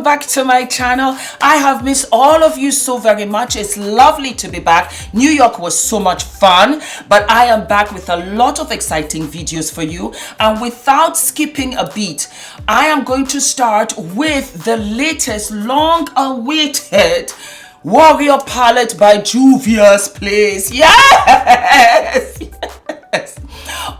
welcome back to my channel. I have missed all of you so very much. It's lovely to be back. New York was so much fun, but I am back with a lot of exciting videos for you, and without skipping a beat, I am going to start with the latest long-awaited Warrior palette by JUVIA'S, please. Yes! Yes.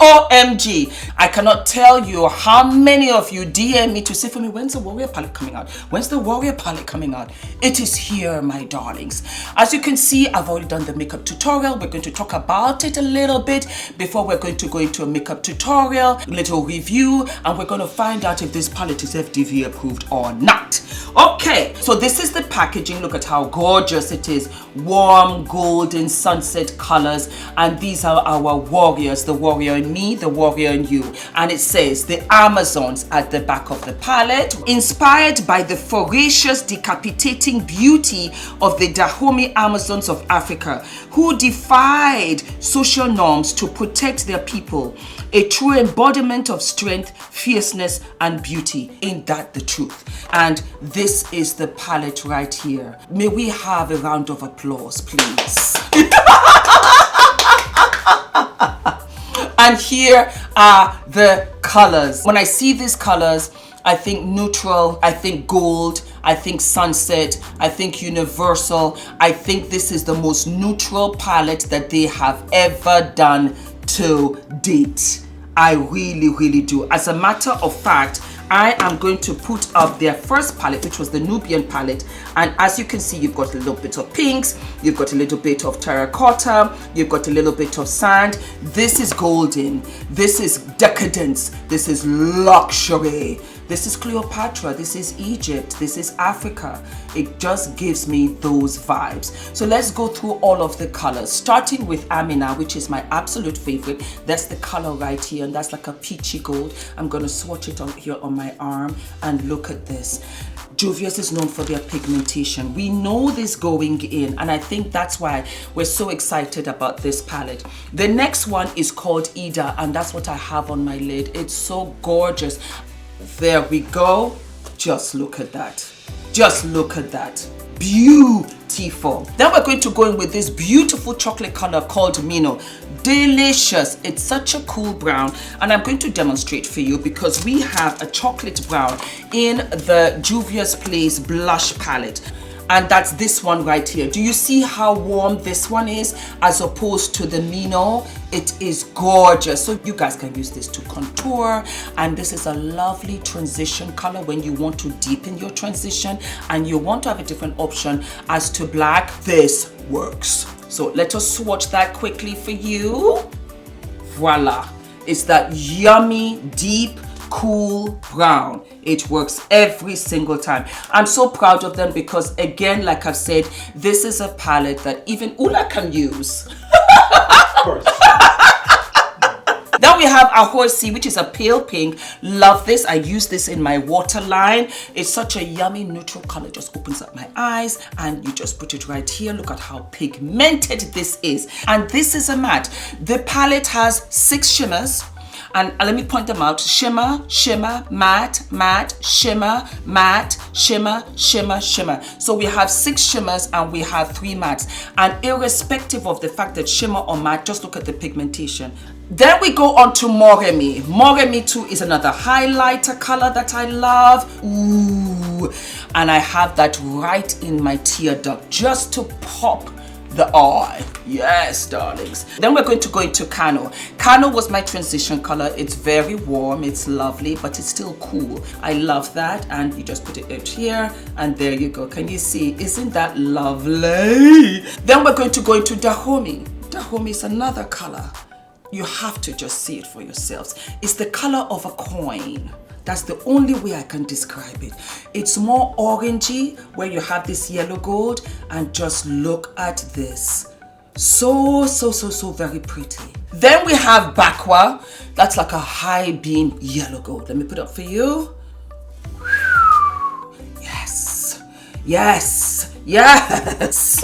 OMG, I cannot tell you how many of you DM me to say, for me, when's the Warrior palette coming out? When's the Warrior palette coming out? It is here, my darlings. As you can see, I've already done the makeup tutorial. We're going to talk about it a little bit before we're going to go into a makeup tutorial, little review, and we're going to find out if this palette is FDV approved or not. Okay, so this is the packaging. Look at how gorgeous it is. Warm golden sunset colors, and these are our warriors, the warrior in me, the warrior in you. And it says the Amazons at the back of the palette, inspired by the ferocious, decapitating beauty of the Dahomey Amazons of Africa, who defied social norms to protect their people. A true embodiment of strength, fierceness, and beauty. Ain't that the truth? And this is the palette right here. May we have a round of applause, please. And here are the colors. When I see these colors, I think neutral, I think gold, I think sunset, I think universal. I think this is the most neutral palette that they have ever done to date. I really, really do. As a matter of fact, I am going to put up their first palette, which was the Nubian palette. And as you can see, you've got a little bit of pinks, you've got a little bit of terracotta, you've got a little bit of sand. This is golden, this is decadence, this is luxury. This is Cleopatra, this is Egypt, this is Africa. It just gives me those vibes. So let's go through all of the colors, starting with Amina, which is my absolute favorite. That's the color right here, and that's like a peachy gold. I'm gonna swatch it on here on my arm, and look at this. JUVIA'S is known for their pigmentation. We know this going in, and I think that's why we're so excited about this palette. The next one is called Ida, and that's what I have on my lid. It's so gorgeous. There we go. Just look at that. Just look at that. Beautiful. Then we're going to go in with this beautiful chocolate color called Mino. Delicious. It's such a cool brown, and I'm going to demonstrate for you because we have a chocolate brown in the JUVIA'S Place blush palette. And that's this one right here. Do you see how warm this one is as opposed to the Mino? It is gorgeous. So you guys can use this to contour, and this is a lovely transition color when you want to deepen your transition and you want to have a different option as to black. This works. So let us swatch that quickly for you. Voila. It's that yummy, deep, cool brown. It works every single time. I'm so proud of them because, again, like I've said, this is a palette that even Ula can use. Of course. Then we have a horsey, which is a pale pink. Love this. I use this in my waterline. It's such a yummy neutral color. Just opens up my eyes, and you just put it right here. Look at how pigmented this is. And this is a matte. The palette has 6 shimmers. And let me point them out. Shimmer, shimmer, matte, matte, shimmer, matte, shimmer, shimmer, shimmer. So we have 6 shimmers and we have 3 mattes. And irrespective of the fact that shimmer or matte, just look at the pigmentation. Then we go on to Moremi. Moremi too is another highlighter color that I love. Ooh. And I have that right in my tear duct just to pop the eye. Yes, darlings. Then we're going to go into Cano. Cano was my transition color. It's very warm, it's lovely, but it's still cool. I love that. And you just put it out here, and there you go. Can you see? Isn't that lovely? Then we're going to go into Dahomey. Dahomey is another color. You have to just see it for yourselves. It's the color of a coin. That's the only way I can describe it. It's more orangey, where you have this yellow gold, and just look at this. So very pretty. Then we have Bakwa. That's like a high beam yellow gold. Let me put it up for you. Yes, yes, yes.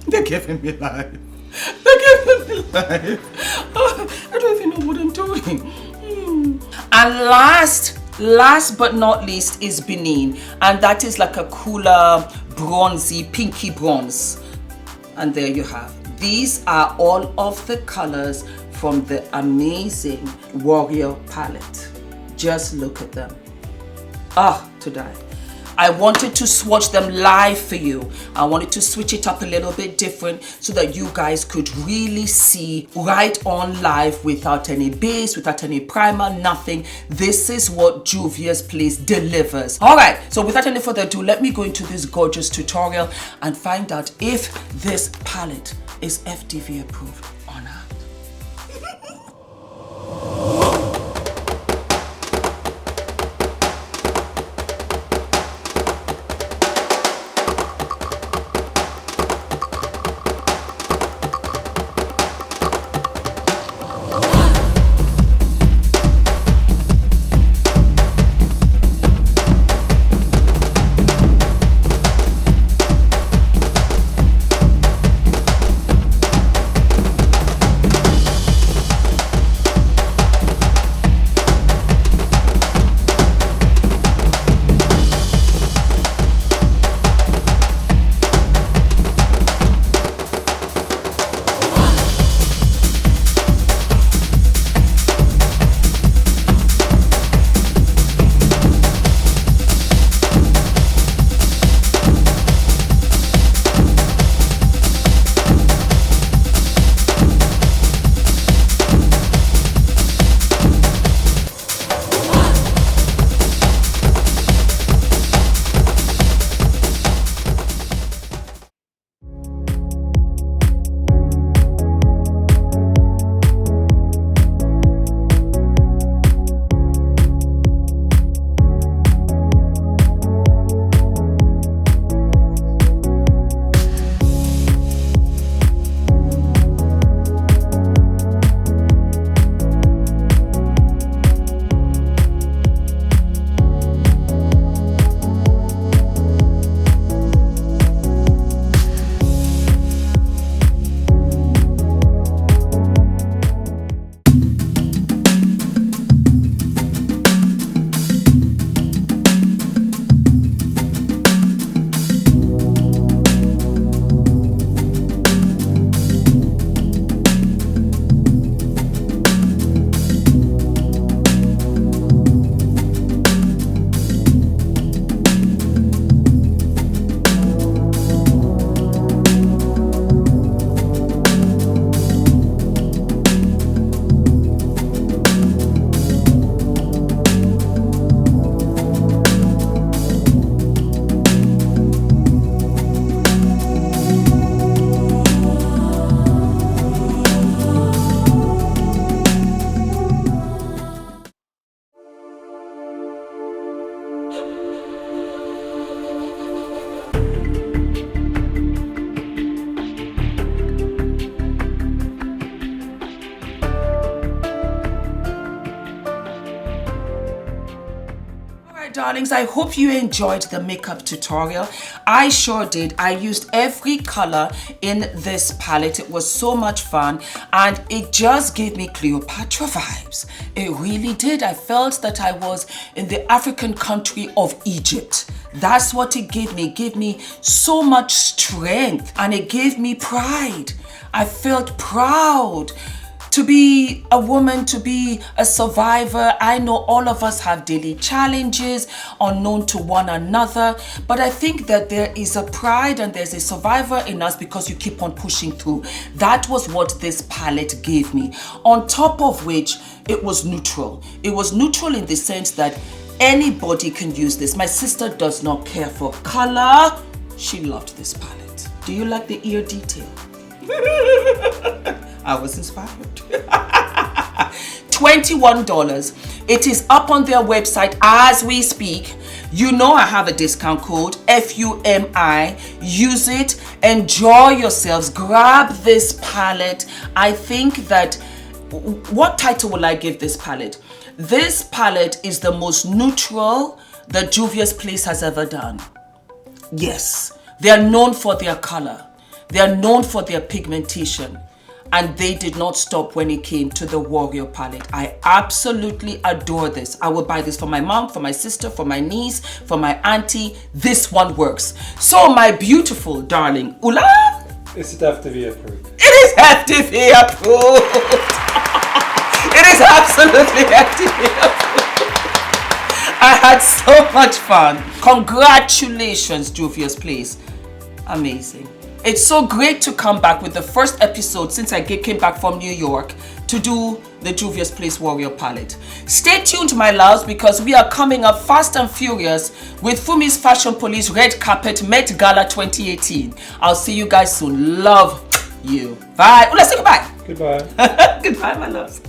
They're giving me life. They're giving me life. Oh, I don't even know what I'm doing. And last Last but not least is Benin, and that is like a cooler, bronzy, pinky bronze. And there you have. These are all of the colors from the amazing Warrior palette. Just look at them. Ah, to die. I wanted to swatch them live for you. I wanted to switch it up a little bit different so that you guys could really see right on live without any base, without any primer, nothing. This is what JUVIA'S Place delivers. All right, so without any further ado, let me go into this gorgeous tutorial and find out if this palette is FDV approved or not. Darlings, I hope you enjoyed the makeup tutorial. I sure did. I used every color in this palette. It was so much fun and it just gave me Cleopatra vibes. It really did. I felt that I was in the African country of Egypt. That's what it gave me. It gave me so much strength and it gave me pride. I felt proud to be a woman, to be a survivor. I know all of us have daily challenges unknown to one another, but I think that there is a pride and there's a survivor in us because you keep on pushing through. That was what this palette gave me. On top of which, it was neutral. It was neutral in the sense that anybody can use this. My sister does not care for color. She loved this palette. Do you like the ear detail? I was inspired. $21. It is up on their website as we speak. You know I have a discount code, FUMI. Use it. Enjoy yourselves. Grab this palette. I think that, what title will I give this palette? This palette is the most neutral that JUVIA'S Place has ever done. Yes, they are known for their color. They are known for their pigmentation. and they did not stop when it came to the Warrior palette. I absolutely adore this. I would buy this for my mom, for my sister, for my niece, for my auntie. This one works. So my beautiful darling, Ula? Is it FDV approved? It is FDV approved. It is absolutely FDV approved. I had so much fun. Congratulations, JUVIA'S, please. Amazing. It's so great to come back with the first episode since I came back from New York to do the JUVIA'S Place Warrior palette. Stay tuned, my loves, because we are coming up fast and furious with Fumi's Fashion Police Red Carpet Met Gala 2018. I'll see you guys soon. Love you. Bye. Oh, let's say goodbye. Goodbye. Goodbye, my loves.